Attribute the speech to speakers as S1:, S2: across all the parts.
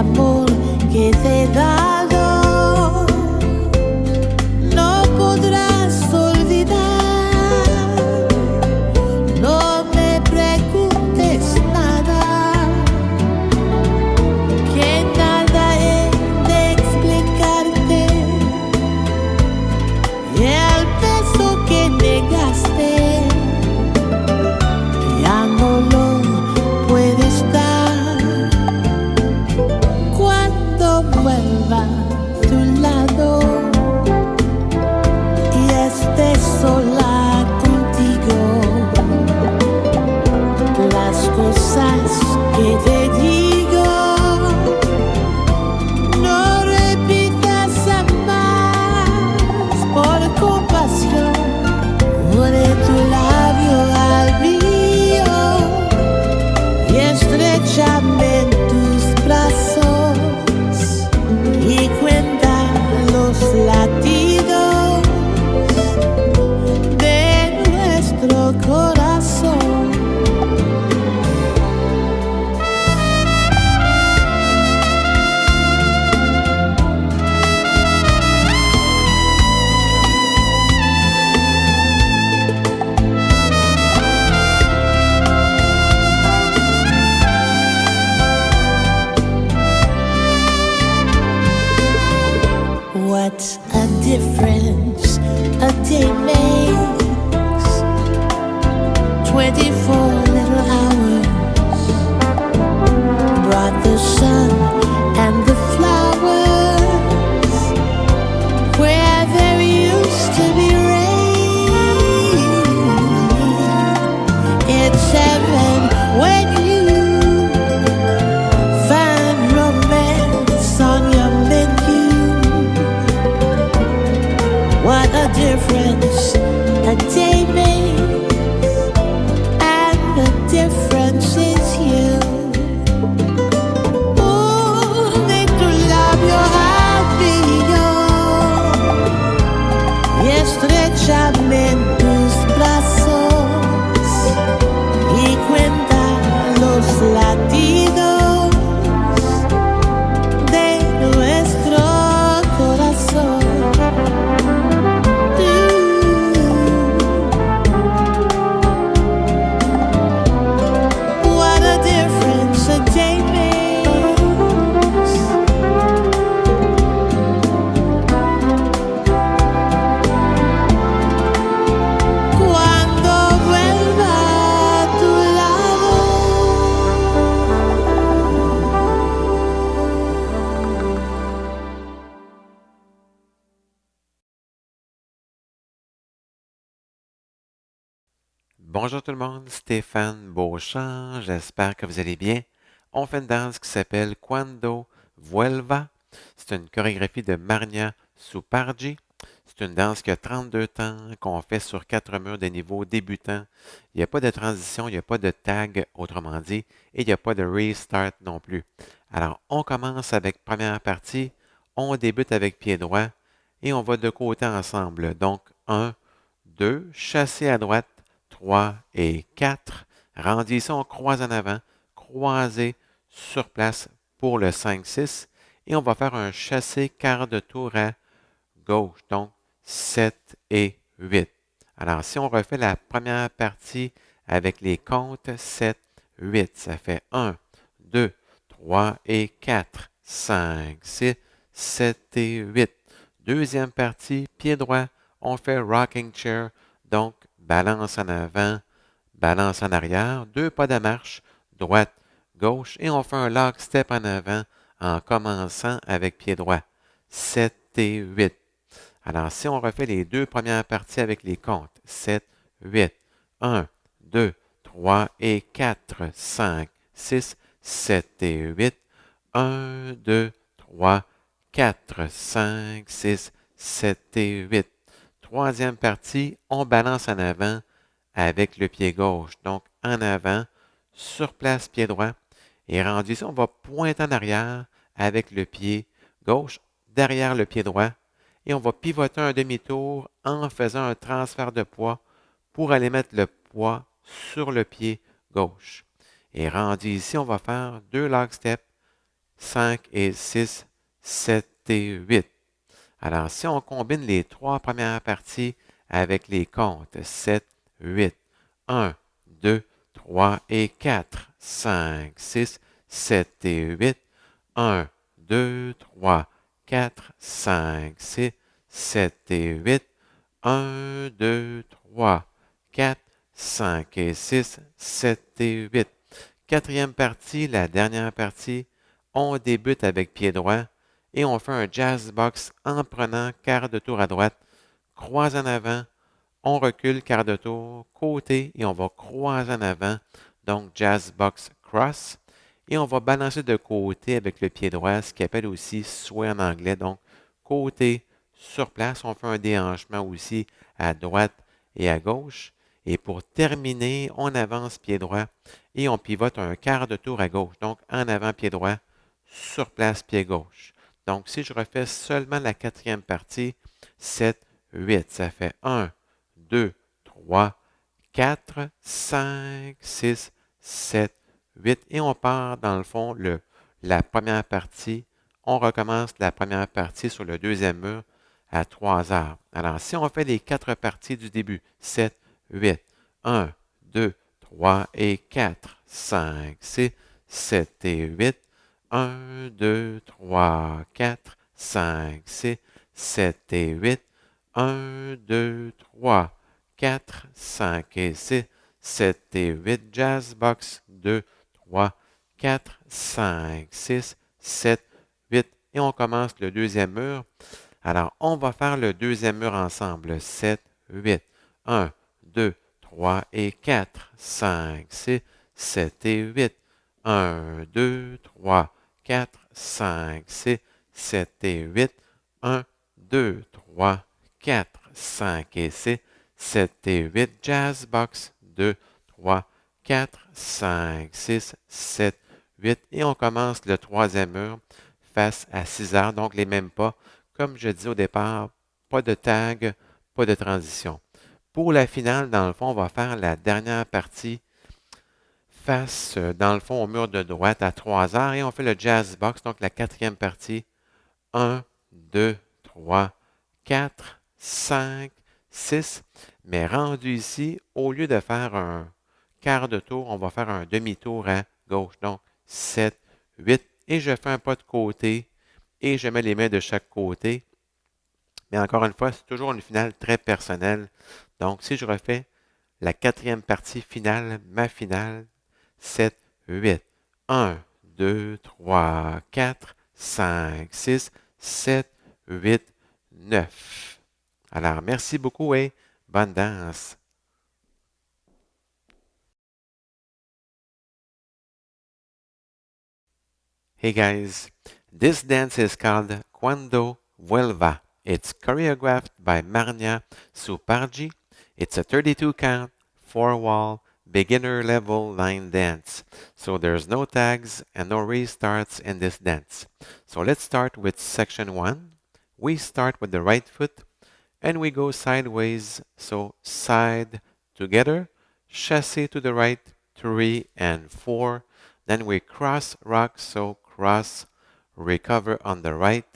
S1: amor que te he dado no podrás olvidar. No me preguntes nada, que nada he de explicarte. El beso que negaste ya no lo puedes dar. Cuando vuelva a tu lado y esté sola contigo, las cosas que te digo no repitas jamás. Por compasión, pone tu labio al mío y estrechame en tus brazos y cuenta los latidos de nuestro corazón. What a difference a day makes. 24 little hours brought the sun and the flowers where there used to be rain. It's heaven when you find romance on your menu. What a difference a day makes, and the difference is you. Pone tu labio al mío y estrechame en tus brazos y cuenta los latidos de nuestro corazón. What a difference a day makes. Cuando vuelva a tu lado.
S2: Bonjour tout le monde, Stéphane Beauchamp, j'espère que vous allez bien. On fait une danse qui s'appelle Quando Vuelva. C'est une chorégraphie de Marnia Suparji. C'est une danse qui a 32 temps, qu'on fait sur 4 murs de niveau débutant. Il n'y a pas de transition, il n'y a pas de tag, autrement dit, et il n'y a pas de restart non plus. Alors, on commence avec première partie, on débute avec pied droit et on va de côté ensemble. Donc, 1, 2, chassé à droite, 3 et 4. Rendu ici, on croise en avant, croisé sur place pour le 5-6. Et on va faire un chassé quart de tour à gauche, donc 7 et 8. Alors, si on refait la première partie avec les comptes 7, 8, ça fait 1, 2, 3 et 4, 5, 6, 7 et 8. Deuxième partie, pied droit, on fait rocking chair, donc balance en avant, balance en arrière, 2 pas de marche, droite, gauche, et on fait un lock step en avant en commençant avec pied droit, 7 et 8. Alors, si on refait les 2 premières parties avec les comptes, 7, 8, 1, 2, 3 et 4, 5, 6, 7 et 8, 1, 2, 3, 4, 5, 6, 7 et 8. Troisième partie, on balance en avant avec le pied gauche. Donc, en avant, sur place, pied droit. Et rendu ici, on va pointer en arrière avec le pied gauche, derrière le pied droit. Et on va pivoter un demi-tour en faisant un transfert de poids pour aller mettre le poids sur le pied gauche. Et rendu ici, on va faire 2 lock steps, 5 et 6, 7 et 8. Alors, si on combine les trois premières parties avec les comptes 7, 8, 1, 2, 3 et 4, 5, 6, 7 et 8, 1, 2, 3, 4, 5, 6, 7 et 8, 1, 2, 3, 4, 5 et 6, 7 et 8. Quatrième partie, la dernière partie, on débute avec pied droit et on fait un jazz box en prenant quart de tour à droite, croise en avant, on recule quart de tour, côté et on va croiser en avant, donc jazz box cross. Et on va balancer de côté avec le pied droit, ce qu'on appelle aussi sway en anglais, donc côté sur place. On fait un déhanchement aussi à droite et à gauche. Et pour terminer, on avance pied droit et on pivote un quart de tour à gauche. Donc en avant pied droit, sur place pied gauche. Donc si je refais seulement la quatrième partie, 7, 8, ça fait 1, 2, 3, 4, 5, 6, 7, 8. Et on part dans le fond la première partie. On recommence la première partie sur le deuxième mur à 3 heures. Alors, si on fait les quatre parties du début, 7, 8, 1, 2, 3 et 4, 5, 6, 7 et 8, 1, 2, 3, 4, 5, 6, 7 et 8, 1, 2, 3, 4, 5 et 6, 7 et 8, jazz box, 2, 3, 4, 5, 6, 7, 8. Et on commence le deuxième mur. Alors, on va faire le deuxième mur ensemble. 7, 8, 1, 2, 3 et 4, 5, 6, 7 et 8. 1, 2, 3, 4, 5, 6, 7 et 8. 1, 2, 3, 4, 5 et 6, 7 et 8. Jazz box, 2, 3, 4, 5, 6, 7, 8. Et on commence le troisième mur face à 6 heures, donc les mêmes pas. Comme je disais au départ, pas de tag, pas de transition. Pour la finale, dans le fond, on va faire la dernière partie face, dans le fond, au mur de droite à 3 heures et on fait le jazz box, donc la quatrième partie. 1, 2, 3, 4, 5, 6. Mais rendu ici, au lieu de faire un quart de tour, on va faire un demi-tour à gauche. Donc, 7, 8. Et je fais un pas de côté et je mets les mains de chaque côté. Mais encore une fois, c'est toujours une finale très personnelle. Donc, si je refais la quatrième partie finale, ma finale, 7, 8, 1, 2, 3, 4, 5, 6, 7, 8, 9. Alors, merci beaucoup et bonne danse. Hey guys, this dance is called Cuando Vuelva. It's choreographed by Marnia Suparji. It's a 32 count, 4 wall, beginner level line dance. So there's no tags and no restarts in this dance. So let's start with section 1. We start with the right foot and we go sideways. So side together, chassé to the right, 3 and 4. Then we cross rock, so cross, recover on the right,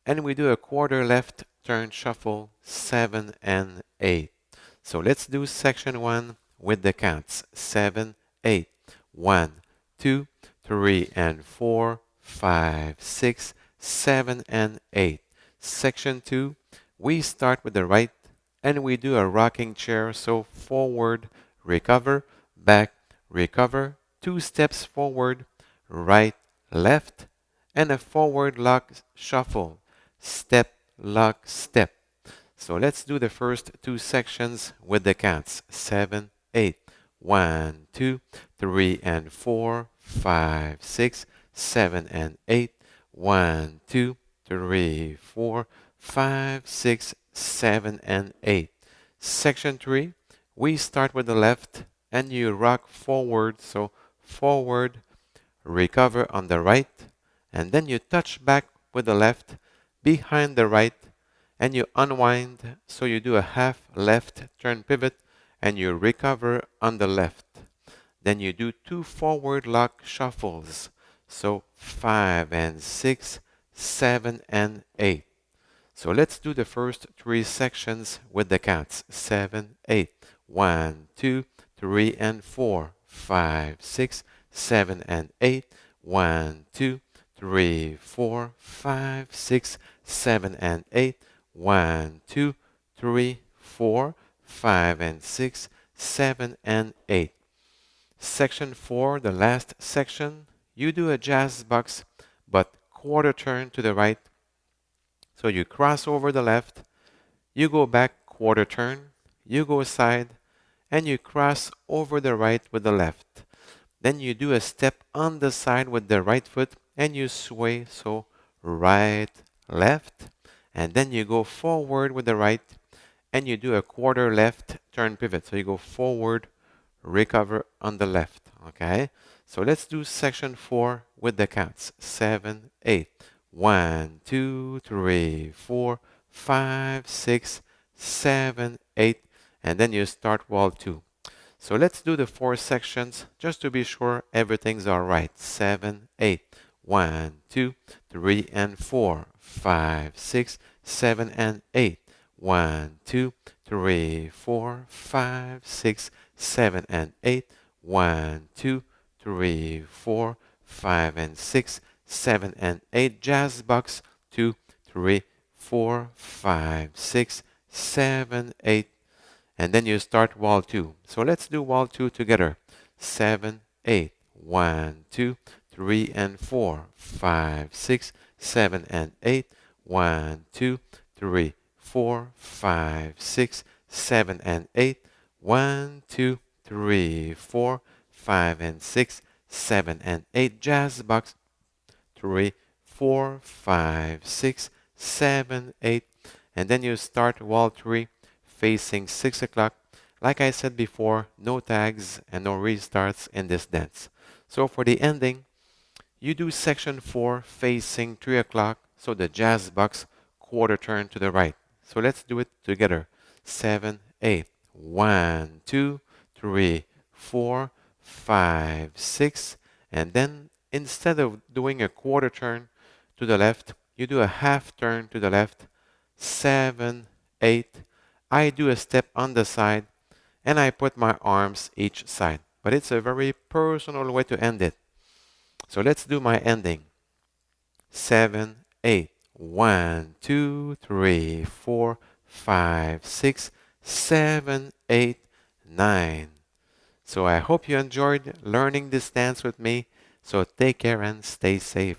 S2: and we do a quarter left turn shuffle, 7 and 8. So let's do section 1 with the counts, 7, 8, 1, 2, 3 and 4, 5, 6, 7 and 8. Section 2, we start with the right and we do a rocking chair, so forward, recover, back, recover, 2 steps forward, right, left, and a forward lock shuffle, step, lock, step. So let's do the first 2 sections with the counts, 7, 8, 1, 2, 3 and 4, 5, 6, 7 and 8, 1, 2, 3, 4, 5, 6, 7 and 8. Section 3, we start with the left and you rock forward, so forward, recover on the right, and then you touch back with the left behind the right and you unwind, so you do a half left turn pivot and you recover on the left. Then you do 2 forward lock shuffles. So 5 and 6, 7 and 8. So let's do the first three sections with the counts. 7, 8. 1, 2, 3, and 4. 5, 6, 7, and 8. 1, 2, 3, 4, 5, 6, 7, and 8. 1, 2, 3, 4, 5, and 6, 7, and 8. Section 4, the last section, you do a jazz box, but quarter turn to the right. So you cross over the left, you go back quarter turn, you go side, and you cross over the right with the left. Then you do a step on the side with the right foot and you sway, so right, left, and then you go forward with the right and you do a quarter left turn pivot. So you go forward, recover on the left, okay? So let's do section 4 with the counts. 7, 8. 1, 2, 3, 4, 5, 6, 7, 8, and then you start wall 2. So let's do the 4 sections just to be sure everything's all right. 7, 8. 1, 2, 3, and 4. 5, 6, 7, and 8. 1, 2, 3, 4, 5, 6, 7, and 8. 1, 2, 3, 4, 5, and 6, 7, and 8. Jazz box 2, 3, 4, 5, 6, 7, 8. And then you start wall 2. So let's do wall 2 together. 7, 8. 1, 2, 3, and 4. 5, 6, 7, and 8. 1, 2, 3, 4, 5, 6, 7, and 8. 1, 2, 3, 4, 5, and 6, 7, and 8. Jazz box 3, 4, 5, 6, 7, 8. And then you start wall 3 facing 6 o'clock. Like I said before, no tags and no restarts in this dance. So for the ending, you do section 4 facing 3 o'clock, so the jazz box quarter turn to the right. So let's do it together. 7, 8. 1, 2, 3, 4, 5, 6. And then instead of doing a quarter turn to the left, you do a half turn to the left. 7, 8. I do a step on the side and I put my arms each side. But it's a very personal way to end it. So let's do my ending. 7, 8. 1, 2, 3, 4, 5, 6, 7, 8, 9. So I hope you enjoyed learning this dance with me. So take care and stay safe.